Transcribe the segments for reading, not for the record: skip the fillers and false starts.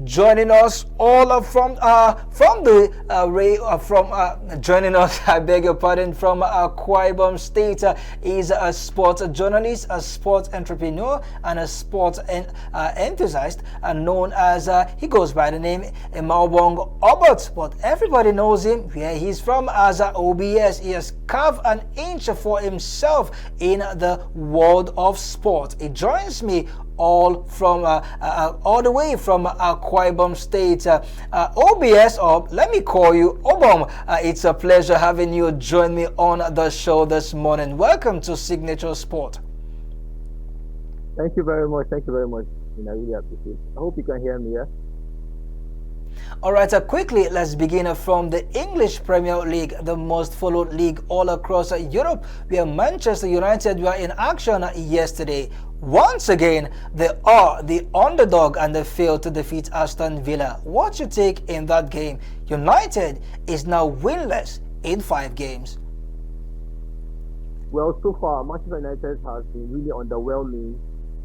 joining us all from the ray from joining us. I beg your pardon, from Akwa Ibom State. Is a sports journalist, a sports entrepreneur, and a sports enthusiast, known as he goes by the name Maobong Obot, but everybody knows him where he's from as OBS. He has carved an inch for himself in the world of sport. He joins me all the way from Akwa Ibom State. OBS, or let me call you Obom. It's a pleasure having you join me on the show this morning. Welcome to Signature Sport. Thank you very much. Thank you very much. I really appreciate it. I hope you can hear me, yeah? All right, quickly, let's begin from the English Premier League, the most followed league all across Europe, where Manchester United were in action yesterday. Once again, they are the underdog and they failed to defeat Aston Villa. What's your take in that game? United is now winless in 5 games. Well, so far, Manchester United has been really underwhelming,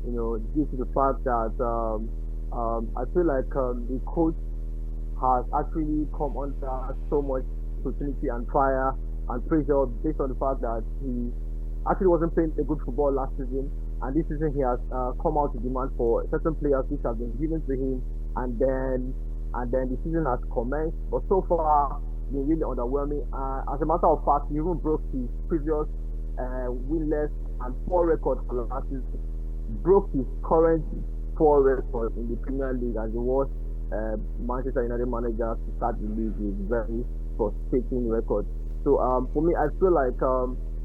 due to the fact that I feel like the coach has actually come under so much opportunity and fire and pressure based on the fact that he actually wasn't playing a good football last season, and this season he has come out to demand for certain players which have been given to him, and then the season has commenced. But so far, been really underwhelming. As a matter of fact, he even broke his previous winless and poor record for last season. Broke his current poor record in the Premier League as he was Manchester United manager to start the league with very frustrating record. So for me, I feel like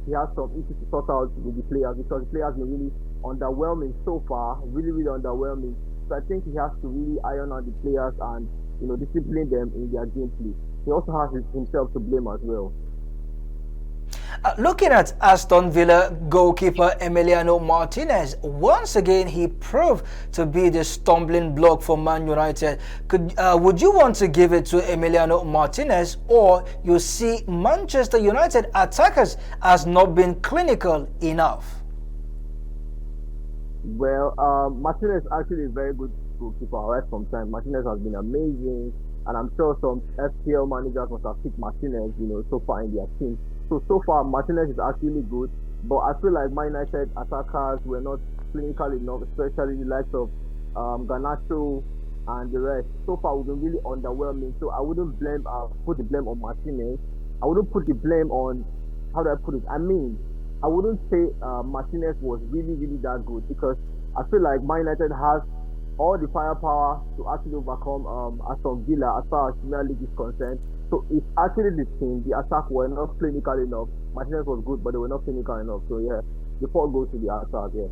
he has some issues to sort out with the players, because the players have been really underwhelming so far, really underwhelming. So I think he has to really iron out the players and discipline them in their gameplay. He also has himself to blame as well. Looking at Aston Villa goalkeeper Emiliano Martinez, once again he proved to be the stumbling block for Man United. Would you want to give it to Emiliano Martinez, or you see Manchester United attackers as not been clinical enough? Well, Martinez is actually a very good goalkeeper right from time. Martinez has been amazing, and I'm sure some FPL managers must have picked Martinez, so far in their team. So far, Martinez is actually good, but I feel like Man United attackers were not clinical enough, especially the likes of Garnacho and the rest. So far, we've been really underwhelming. So I wouldn't put the blame on Martinez. I wouldn't put the blame on, how do I put it? I mean, I wouldn't say Martinez was really that good, because I feel like Man United has all the firepower to actually overcome Aston Villa as far as Premier League is concerned. So it's actually the team, the attack were not clinical enough. Martinez was good, but they were not clinical enough. So yeah, the fault goes to the attack, yeah.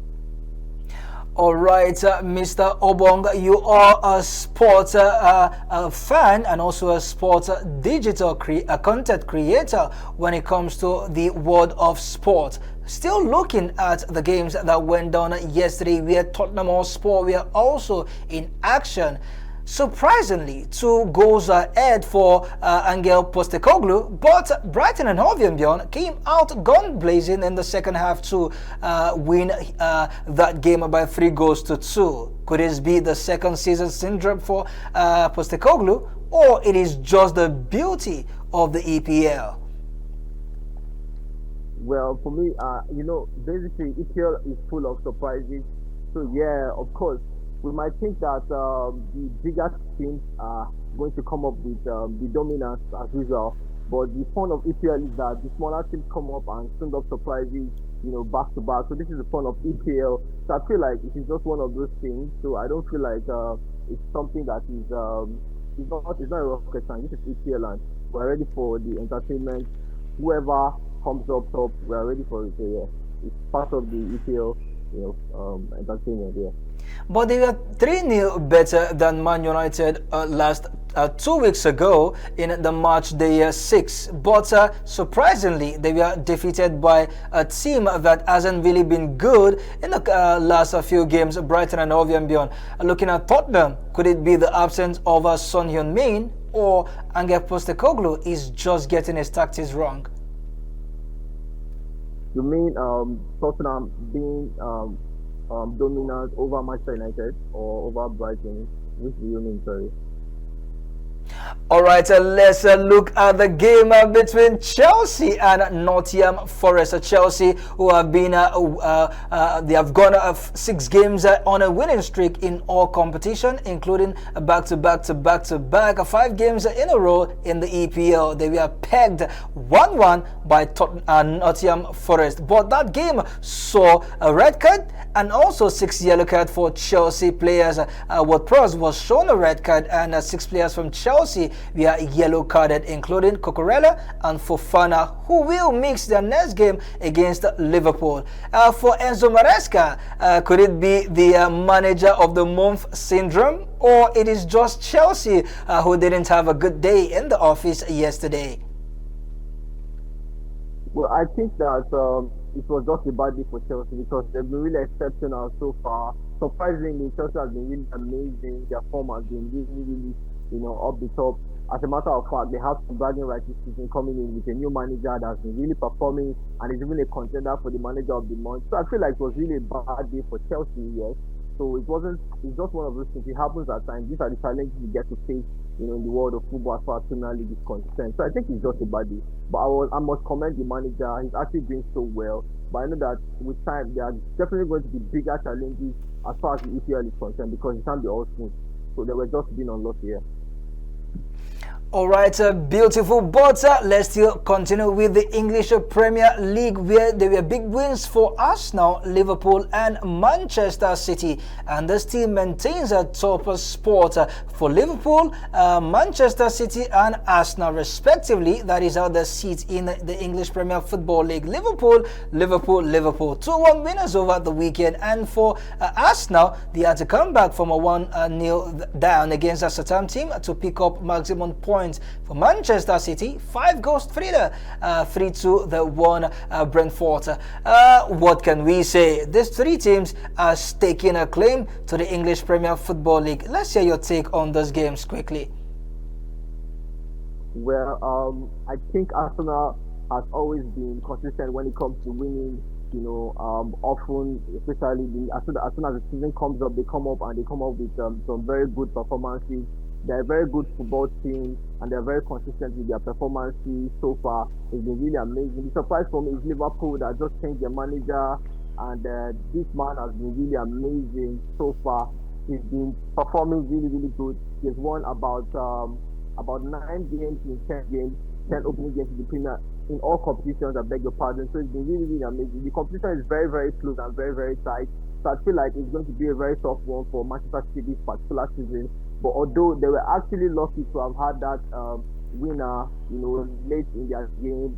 All right, Mr. Obong, you are a sports fan and also a sports digital content creator when it comes to the world of sport. Still looking at the games that went down yesterday, where Tottenham Hotspur were also in action. Surprisingly, 2 goals ahead for Angel Postecoglou, but Brighton and Hove Albion came out gun blazing in the second half to win that game by 3-2. Could this be the second season syndrome for Postecoglou, or it is just the beauty of the EPL? Well, for me, basically EPL is full of surprises. So yeah, of course, we might think that the bigger teams are going to come up with the dominance as usual, but the fun of EPL is that the smaller teams come up and string up surprises, back to back. So this is the fun of EPL. So I feel like it is just one of those things. So I don't feel like it's something that is it's not a rocket science. This is EPL, and we're ready for the entertainment. Whoever comes up top, we're ready for it. So yeah, it's part of the EPL, entertainment. Yeah. But they were 3-0 better than Man United last 2 weeks ago in the match day 6. But surprisingly, they were defeated by a team that hasn't really been good in the last few games, Brighton and Hove Albion. Looking at Tottenham, could it be the absence of Son Heung-min, or Angel Postecoglou is just getting his tactics wrong? You mean Tottenham being dominant over Manchester United or over Brighton? Which do you mean, sorry? All right, let's look at the game between Chelsea and Nottingham Forest. Chelsea, who have been, they have gone 6 games on a winning streak in all competition, including back-to-back 5 games in a row in the EPL. They were pegged 1-1 by Nottingham Forest, but that game saw a red card and also 6 yellow card for Chelsea players. Ward-Prowse was shown a red card, and 6 players from Chelsea were yellow carded, including Cucurella and Fofana, who will mix their next game against Liverpool. For Enzo Maresca, could it be the manager of the month syndrome, or it is just Chelsea who didn't have a good day in the office yesterday? Well, I think that it was just a bad day for Chelsea because they've been really exceptional so far. Surprisingly, Chelsea has been really amazing. Their form has been really, up the top. As a matter of fact, they have some bragging rights this season coming in with a new manager that's been really performing and is even a contender for the manager of the month. So I feel like it was really a bad day for Chelsea, yes. So it wasn't, it's just one of those things. It happens at times. These are the challenges you get to face, in the world of football as far as Premier League is concerned. So I think it's just a bad day. But I must commend the manager. He's actually doing so well. But I know that with time, there are definitely going to be bigger challenges as far as the EPL is concerned because it can't be all smooth. So they were just being unlucky here. All right, beautiful. But let's still continue with the English Premier League, where there were big wins for Arsenal, Liverpool, and Manchester City. And this team maintains a top spot for Liverpool, Manchester City, and Arsenal, respectively. That is how they sit in the English Premier Football League. Liverpool. 2-1 winners over the weekend. And for Arsenal, they had to come back from a 1-0 down against a Southampton team to pick up maximum points. For Manchester City, 5 goals, 3-2 they won Brentford. What can we say? These 3 teams are staking a claim to the English Premier Football League. Let's hear your take on those games quickly. Well, I think Arsenal has always been consistent when it comes to winning. Often, especially as soon as the season comes up, they come up with some very good performances. They're a very good football team and they're very consistent with their performances so far. It's been really amazing. The surprise for me is Liverpool that just changed their manager, and this man has been really amazing so far. He's been performing really good. He's won about 9 games in 10 games, 10 opening games in the Premier in all competitions. I beg your pardon. So it's been really amazing. The competition is very close and very tight. So I feel like it's going to be a very tough one for Manchester City this particular season. But although they were actually lucky to have had that winner, late in their game,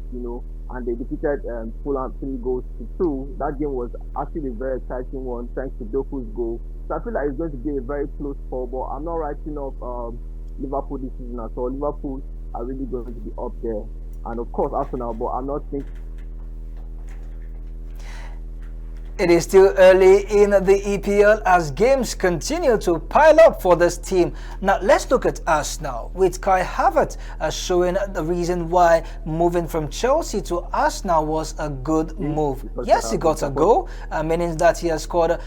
and they defeated Fulham 3-2. That game was actually a very exciting one, thanks to Doku's goal. So I feel like it's going to be a very close call. But I'm not writing off Liverpool this season at all. Liverpool are really going to be up there, and of course Arsenal. But I'm not thinking. It is still early in the EPL as games continue to pile up for this team. Now let's look at Arsenal with Kai Havertz showing the reason why moving from Chelsea to Arsenal was a good move. Yes, he got a goal, meaning that he has scored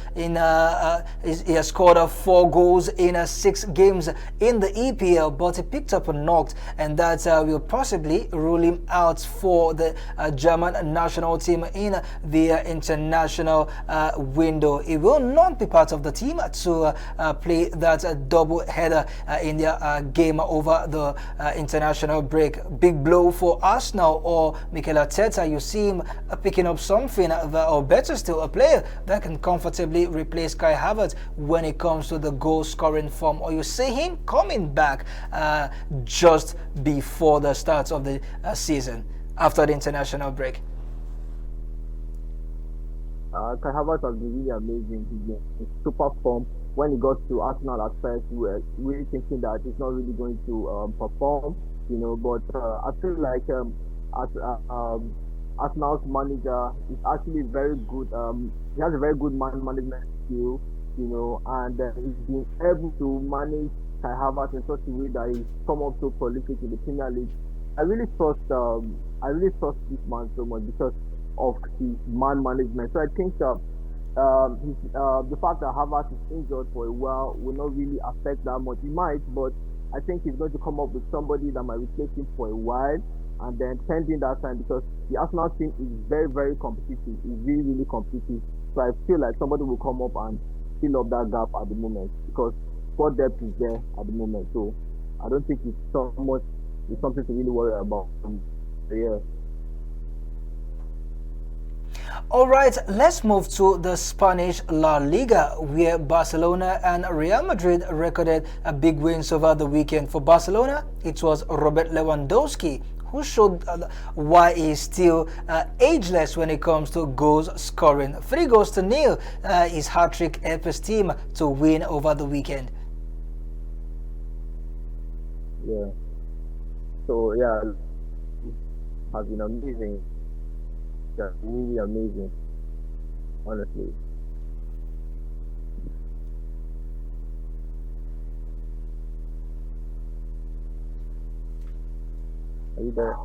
4 goals in 6 games in the EPL, but he picked up a knock, and that will possibly rule him out for the German national team in the international window. He will not be part of the team to play that double header in their game over the international break. Big blow for Arsenal or Mikel Arteta. You see him picking up something, or better still, a player that can comfortably replace Kai Havertz when it comes to the goal scoring form, or you see him coming back just before the start of the season after the international break. Kai Havertz has been really amazing. He's in super form. When he got to Arsenal at first, we were really thinking that he's not really going to perform, But I feel like Arsenal's manager is actually very good. He has a very good management skill, and he's been able to manage Kai Havertz in such a way that he's come up so prolific in the Premier League. I really trust this man so much because of his man management. So I think the fact that Havertz is injured for a while will not really affect that much. He might, but I think he's going to come up with somebody that might replace him for a while, and then pending that time, because the Arsenal team is very, very competitive. It's really, really competitive. So I feel like somebody will come up and fill up that gap at the moment, because squad depth is there at the moment. So I don't think it's so much. It's something to really worry about. Yeah. All right, let's move to the Spanish La Liga, where Barcelona and Real Madrid recorded a big wins over the weekend. For Barcelona, it was Robert Lewandowski who showed why he is still ageless when it comes to goals scoring. 3 goals to nil, his hat-trick helped his team to win over the weekend. Yeah. So yeah, has been amazing. Yeah, really amazing. Honestly. Are you there?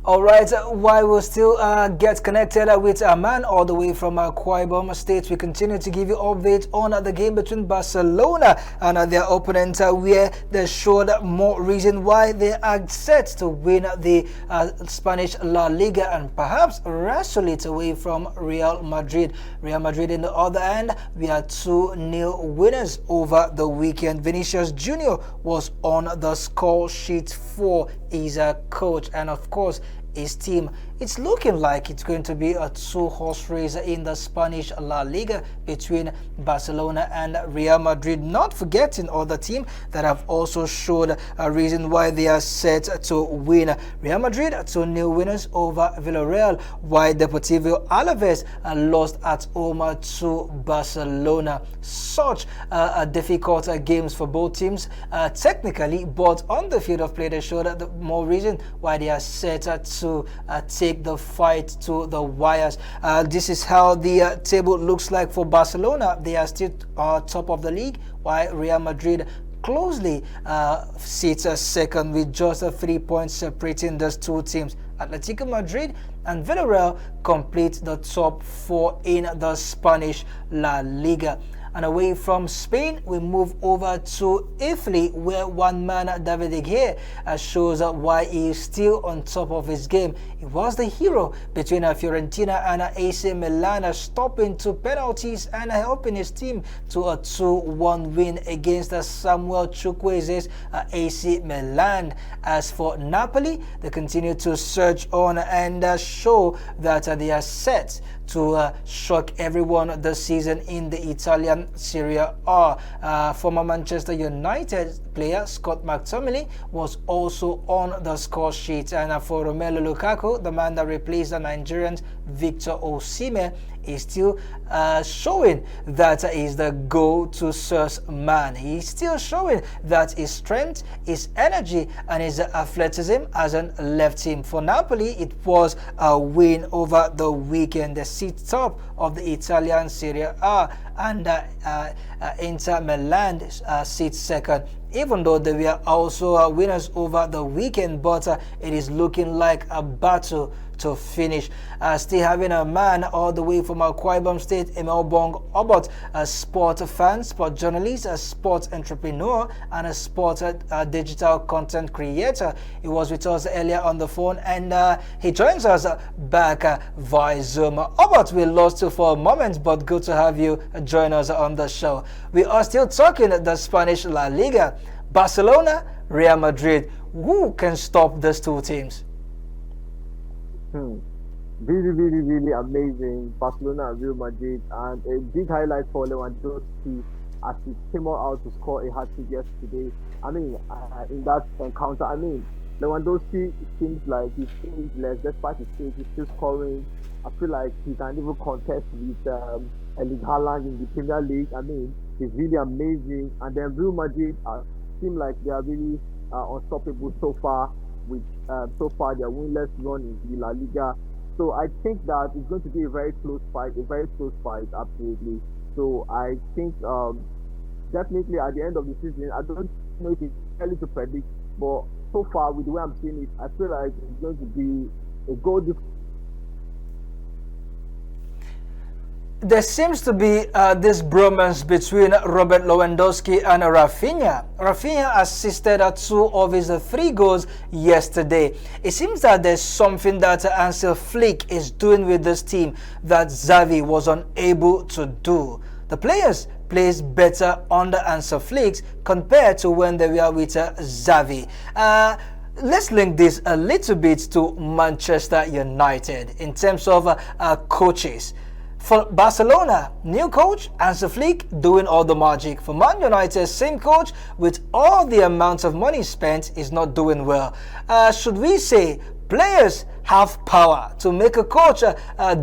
All right, while we still get connected with a man all the way from Akwa State, we continue to give you updates on the game between Barcelona and their opponent, where they showed more reason why they are set to win the Spanish La Liga and perhaps wrestle it away from Real Madrid. Real Madrid, in the other end, we are 2-0 winners over the weekend. Vinicius Jr. was on the score sheet for his coach, and of course his team. It's looking like it's going to be a 2-horse race in the Spanish La Liga between Barcelona and Real Madrid, not forgetting other teams that have also showed a reason why they are set to win. Real Madrid 2-0 winners over Villarreal, while Deportivo Alaves lost at home to Barcelona. Such difficult games for both teams technically, but on the field of play they showed the more reason why they are set to take the fight to the wires. This is how the table looks like for Barcelona. They are still top of the league, while Real Madrid closely sits second with just 3 points separating those two teams. Atletico Madrid and Villarreal complete the top 4 in the Spanish La Liga. And away from Spain, we move over to Italy, where one man, David De Gea, shows why he is still on top of his game. He was the hero between Fiorentina and AC Milan, stopping 2 penalties and helping his team to a 2-1 win against Samuel Chukwueze's AC Milan. As for Napoli, they continue to surge on and show that they are set to shock everyone this season in the Italian Serie A. Former Manchester United player Scott McTominay was also on the score sheet, and for Romelu Lukaku, the man that replaced the Nigerian Victor Osimhen, is still showing that he's the go-to source man. He's still showing that his strength, his energy, and his athleticism hasn't left him. For Napoli, it was a win over the weekend. They sit top of the Italian Serie A, and Inter Milan sits second, even though they were also winners over the weekend, but it is looking like a battle to finish. Still having a man all the way from Akwa State, Emil Bong Obot, a sport fan, sport journalist, a sport entrepreneur, and a sport digital content creator. He was with us earlier on the phone, and he joins us back via Zoom. Obot, we lost you for a moment, but good to have you join us on the show. We are still talking the Spanish La Liga. Barcelona, Real Madrid. Who can stop these two teams? Really, really, really amazing. Barcelona and Real Madrid, and a big highlight for Lewandowski as he came out to score a hat-trick yesterday. I mean, in that encounter, I mean, Lewandowski seems like he's ageless, despite his age, he's still scoring. I feel like he can even contest with Erling Haaland in the Premier League. I mean, he's really amazing. And then Real Madrid seem like they are really unstoppable so far. Which so far their winless run in the La Liga. So I think that it's going to be a very close fight, absolutely. So I think definitely at the end of the season, I don't know if it's early to predict, but so far with the way I'm seeing it, I feel like it's going to be a goal There seems to be this bromance between Robert Lewandowski and Rafinha. Rafinha assisted at two of his three goals yesterday. It seems that there's something that Ansel Flick is doing with this team that Xavi was unable to do. The players plays better under Ansel Flick compared to when they were with Xavi. Let's link this a little bit to Manchester United in terms of coaches. For Barcelona, new coach, Hansi Flick doing all the magic. For Man United, same coach with all the amounts of money spent is not doing well. Should we say players have power to make a coach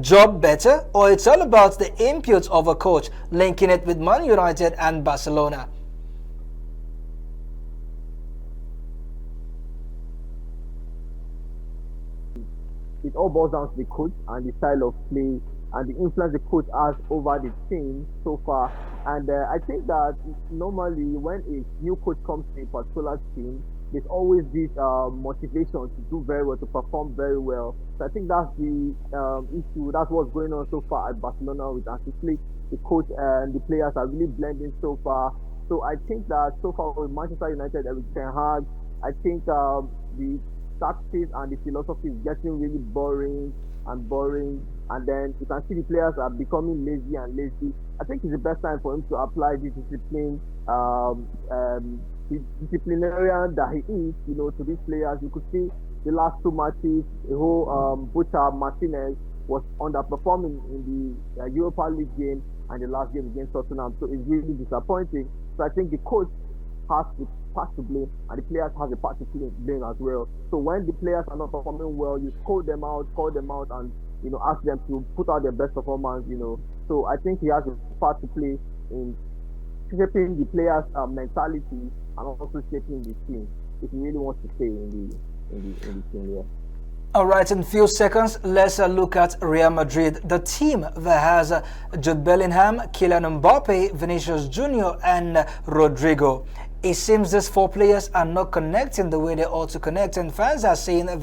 job better, or it's all about the input of a coach, linking it with Man United and Barcelona? It all boils down to the coach and the style of play and the influence the coach has over the team so far. And I think that normally when a new coach comes to a particular team, there's always this motivation to do very well, to perform very well. So I think that's the issue. That's what's going on so far at Barcelona with Hansi Flick. The coach and the players are really blending so far. So I think that so far with Manchester United and with Ten Hag, I think the tactics and the philosophy is getting really boring and boring, and then you can see the players are becoming lazy and lazy. I think it's the best time for him to apply the discipline, the disciplinarian that he is, to these players. You could see the last two matches, the whole Butcher Martinez was underperforming in the Europa League game and the last game against Tottenham, so it's really disappointing. So I think the coach has the part to blame and the players have the part to blame as well. So when the players are not performing well, you call them out and ask them to put out their best performance. So I think he has a part to play in shaping the players' mentality and also shaping the team if he really wants to stay in the team. Yeah. All right, in a few seconds, let's look at Real Madrid, the team that has Jude Bellingham, Kylian Mbappe, Vinicius Junior, and Rodrigo. It seems these four players are not connecting the way they ought to connect, and fans are saying that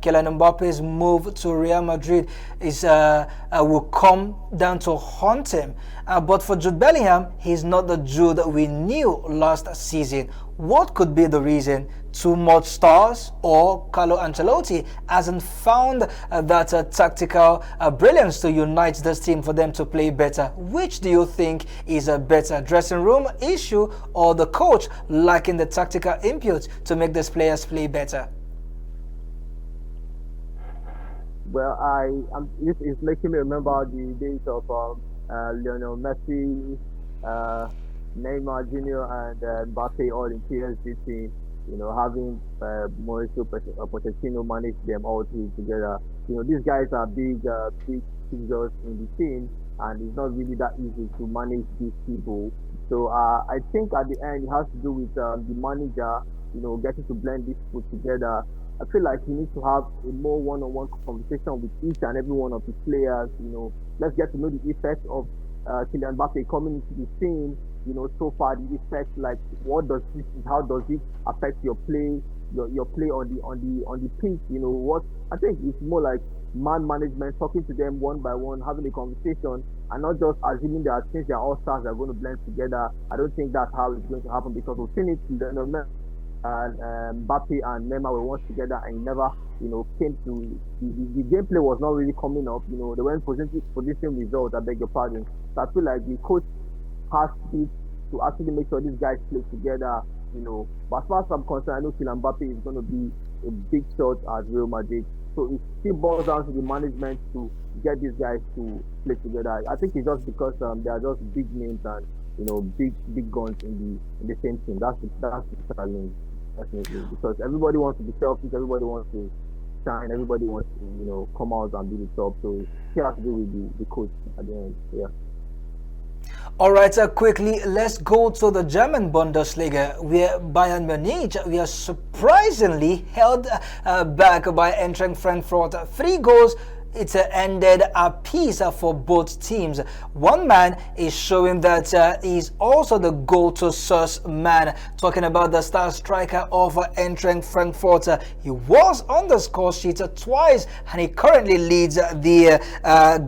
Kylian Mbappe's move to Real Madrid will come down to haunt him. But for Jude Bellingham, he's not the Jude that we knew last season. What could be the reason? Too much stars, or Carlo Ancelotti hasn't found that tactical brilliance to unite this team for them to play better? Which do you think is a better dressing room issue, or the coach lacking the tactical input to make these players play better? Well, this is making me remember the days of Lionel Messi, Neymar Jr. and Mbappe all in PSG team. Having Mauricio Pochettino manage them all three together. These guys are big figures in the team, and it's not really that easy to manage these people. So I think at the end it has to do with the manager, getting to blend these people together. I feel like he needs to have a more one-on-one conversation with each and every one of the players. Let's get to know the effect of Kylian Mbappe coming into the team. So far the effect, like how does it affect your play, your play on the pitch? What I think it's more like man management, talking to them one by one, having a conversation, and not just assuming that since they're all stars, they're going to blend together. I don't think that's how it's going to happen, because we've seen it, and Mbappe and Neymar were once together and never, came to the gameplay was not really coming up. They weren't producing results. I beg your pardon. So I feel like the coach has to actually make sure these guys play together. But as far as I'm concerned, I know Kylian Mbappe is going to be a big shot at Real Madrid. So it still boils down to the management to get these guys to play together. I think it's just because they are just big names and big guns in the same team. That's the challenge, definitely, because everybody wants to be selfish, everybody wants to shine, everybody wants to come out and be the top. So it has to do with the coach at the end. Yeah. All right, quickly, let's go to the German Bundesliga, where Bayern Munich we are surprisingly held back by entering Frankfurt 3 goals it ended a piece for both teams. One man is showing that he's also the go-to source man. Talking about the star striker of Eintracht Frankfurt, he was on the score sheet twice, and he currently leads the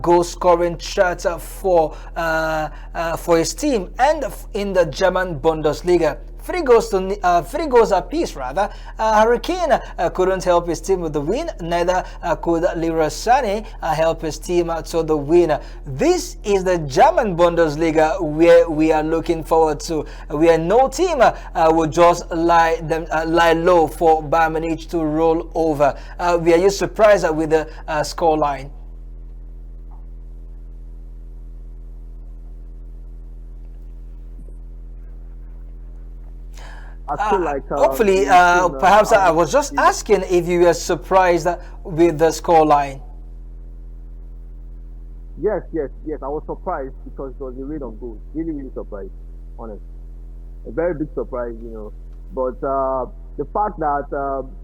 goal-scoring chart for his team and in the German Bundesliga. Three goals apiece rather. Hurricane couldn't help his team with the win. Neither could Leroy Sané help his team to the win. This is the German Bundesliga where we are looking forward to, where no team will just lie low for Bayern Munich to roll over. Are you surprised with the scoreline? I feel like Hopefully, perhaps I was just asking if you were surprised with the scoreline. yes, yes, yes. I was surprised because it was a rate of goals. Really, really surprised. Honest, a very big surprise, you know. But the fact that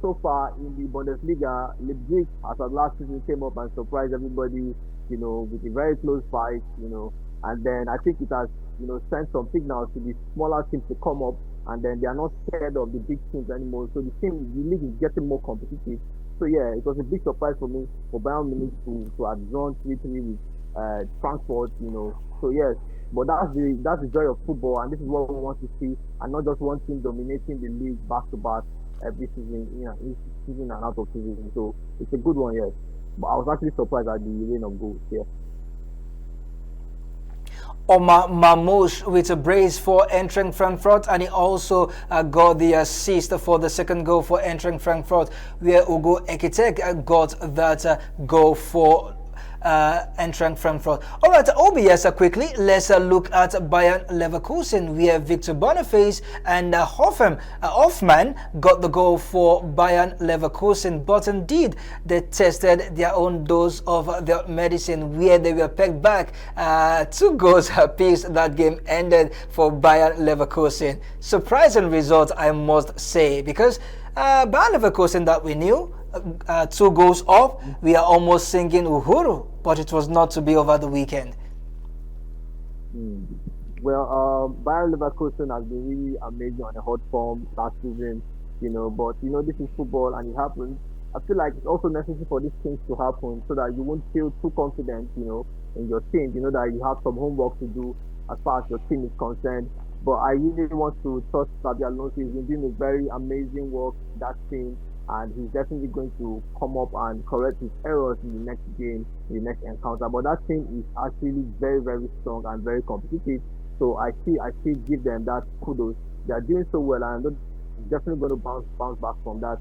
so far in the Bundesliga, Leipzig, as of last season, came up and surprised everybody, you know, with a very close fight, you know. And then I think it has, you know, sent some signals to the smaller teams to come up, and then they are not scared of the big teams anymore. So the league is getting more competitive. So yeah, it was a big surprise for me for Bayern Munich to have drawn 3-3 with Frankfurt, you know. So yes, but that's the joy of football, and this is what we want to see, and not just one team dominating the league back to back every season, you know, each season and out of season. So it's a good one, yes. But I was actually surprised at the rain of goals here. Omar Mamouche with a brace for Eintracht Frankfurt, and he also got the assist for the second goal for Eintracht Frankfurt, where Ugo Ekitek got that goal for Eintracht Frankfurt. All right, OBS quickly. Let's look at Bayern Leverkusen, where Victor Boniface and Hoffmann got the goal for Bayern Leverkusen. But indeed, they tested their own dose of their medicine, where they were pegged back 2 goals apiece. That game ended for Bayern Leverkusen. Surprising result, I must say, because Bayern Leverkusen that we knew, 2 goals up, we are almost singing Uhuru, but it was not to be over the weekend. Mm. Well, Bayer Leverkusen has been really amazing on the hot form last season, you know. But you know, this is football, and it happens. I feel like it's also necessary for these things to happen so that you won't feel too confident, you know, in your team. You know that you have some homework to do as far as your team is concerned. But I really want to trust Xabi Alonso. He's been doing a very amazing work in that team, and he's definitely going to come up and correct his errors in the next game, in the next encounter. But that team is actually very, very strong and very competitive. So I still give them that kudos. They are doing so well, and I'm definitely going to bounce back from that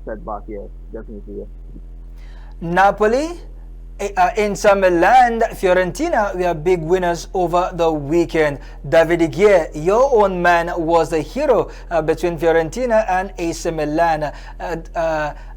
setback. Yes, definitely. Yes. Napoli, Inter Milan, Fiorentina were big winners over the weekend. David De Gea, your own man, was the hero between Fiorentina and AC Milan,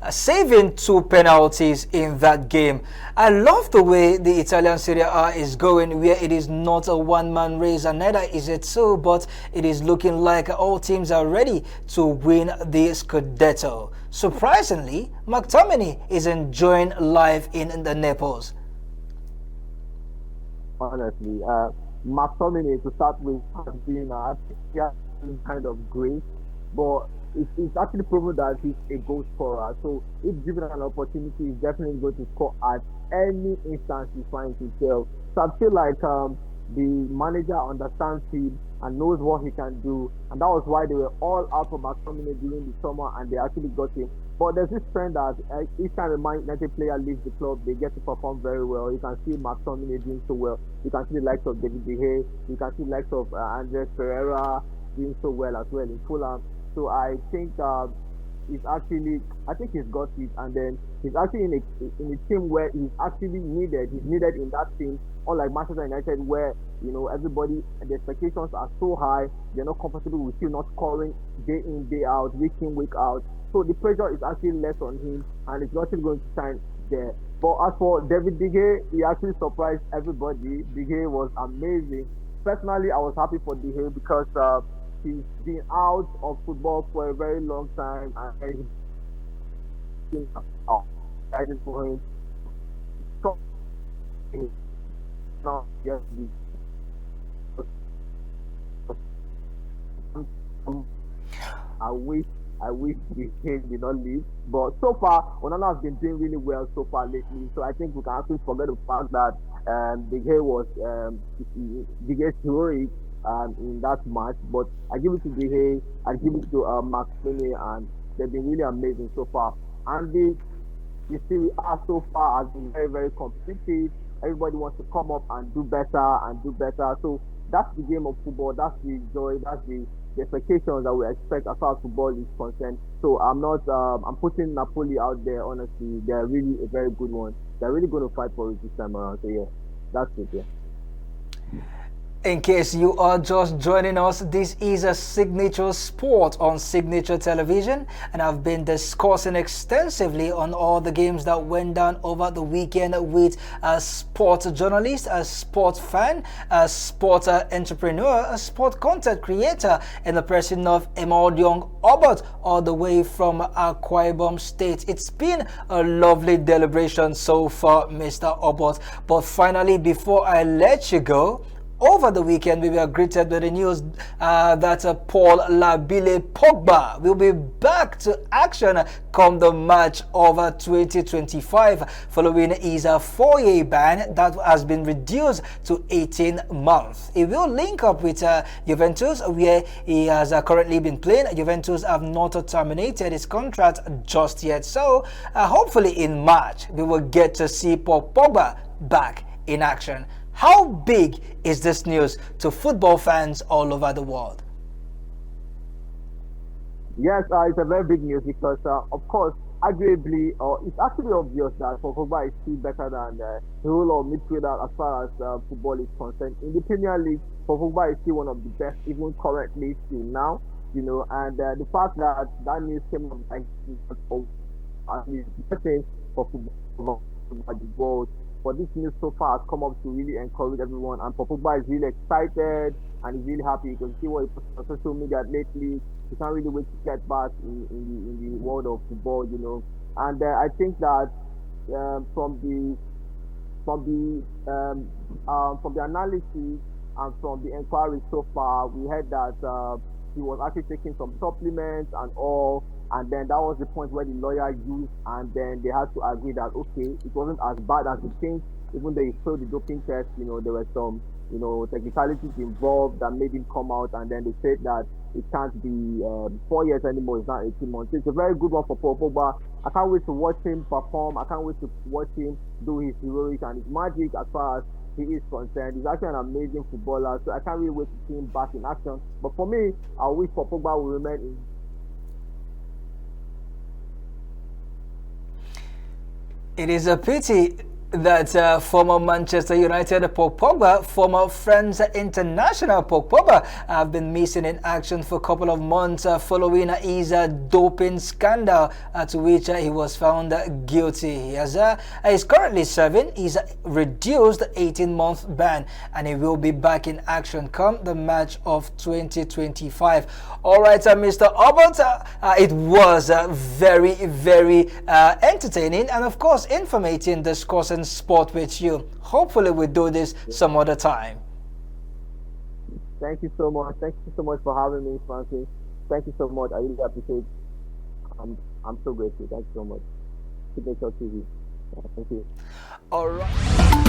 saving 2 penalties in that game. I love the way the Italian Serie A is going, where it is not a one-man race, and neither is it so, but it is looking like all teams are ready to win the Scudetto. Surprisingly, McTominay is enjoying life in the Naples. Honestly, McTominay to start with has been yeah, kind of great, but it's actually proven that he's a goal scorer. So if given an opportunity, he's definitely going to score at any instance he finds himself. So I feel like the manager understands him and knows what he can do, and that was why they were all out for McTominay during the summer, and they actually got him. But there's this trend that each time a Man United player leaves the club, they get to perform very well. You can see McTominay doing so well. You can see the likes of David De Gea. You can see the likes of Andres Pereira doing so well as well in Fulham. So I think I think he's got it, and then he's actually in a team where he's actually needed. He's needed in that team, unlike Manchester United, where you know everybody the expectations are so high, they're not comfortable with him not scoring day in day out, week in week out. So the pressure is actually less on him, and it's actually going to shine there. But as for David De Gea, he actually surprised everybody. De Gea was amazing. Personally, I was happy for De Gea because he's been out of football for a very long time, and he's been out. I just for him. Now, yes, I wish I wish the game did not leave. But so far, Onana has been doing really well so far lately. So I think we can actually forget the fact that the game was the game heroic in that match. But I give it to the Hay, I give it to McSweeney, and they've been really amazing so far. And the Serie A so far has been very, very competitive. Everybody wants to come up and do better and do better. So that's the game of football. That's the joy. That's the expectations that we expect as far as football is concerned. So I'm not. I'm putting Napoli out there. Honestly, they're really a very good one. They're really going to fight for it this time around. So yeah, that's it. Yeah. In case you are just joining us, this is a Signature Sport on Signature Television, and I've been discussing extensively on all the games that went down over the weekend with a sport journalist, a sport fan, a sport entrepreneur, a sport content creator in the person of Emodiong Obot, all the way from Akwa Ibom State. It's been a lovely deliberation so far, Mr. Obot. But finally, before I let you go, over the weekend, we were greeted with the news that Paul Labile Pogba will be back to action come the March of 2025 following his 4-year ban that has been reduced to 18 months. He will link up with Juventus, where he has currently been playing. Juventus have not terminated his contract just yet. So hopefully in March, we will get to see Paul Pogba back in action. How big is this news to football fans all over the world? Yes, it's a very big news because, of course, arguably, it's actually obvious that Pogba is still better than the whole of midfielder as far as football is concerned. In the Premier League, Pogba is still one of the best, even currently, still now. You know, and the fact that that news came up, like, is blessing for football the world. But this news so far has come up to really encourage everyone, and Pogba is really excited and he's really happy. You can see what he puts on social media lately. He can't really wait to get back in the world of football, you know. And I think that from from the analysis and from the inquiry so far, we heard that he was actually taking some supplements and all, and then that was the point where the lawyer used, and then they had to agree that okay, it wasn't as bad as it seemed, even though he failed the doping test. You know, there were some technicalities involved that made him come out, and then they said that it can't be 4 years anymore. It's not 18 months. It's a very good one for Paul Pogba. I can't wait to watch him perform. I can't wait to watch him do his heroic and his magic as far as he is concerned. He's actually an amazing footballer, so I can't really wait to see him back in action. But for me, I wish Paul Pogba will remain in. It is a pity that former Manchester United Paul Pogba, former France international Paul Pogba, have been missing in action for a couple of months following his doping scandal to which he was found guilty. He is currently serving his reduced 18-month ban, and he will be back in action come the March of 2025. All right, Mr. Obert, it was very, very entertaining and, of course, informative discussing sport with you. Hopefully we do this some other time. Thank you so much. Thank you so much for having me, Francis. Thank you so much. I really appreciate it. I'm so grateful. Thank you so much. Signature TV. Thank you. All right.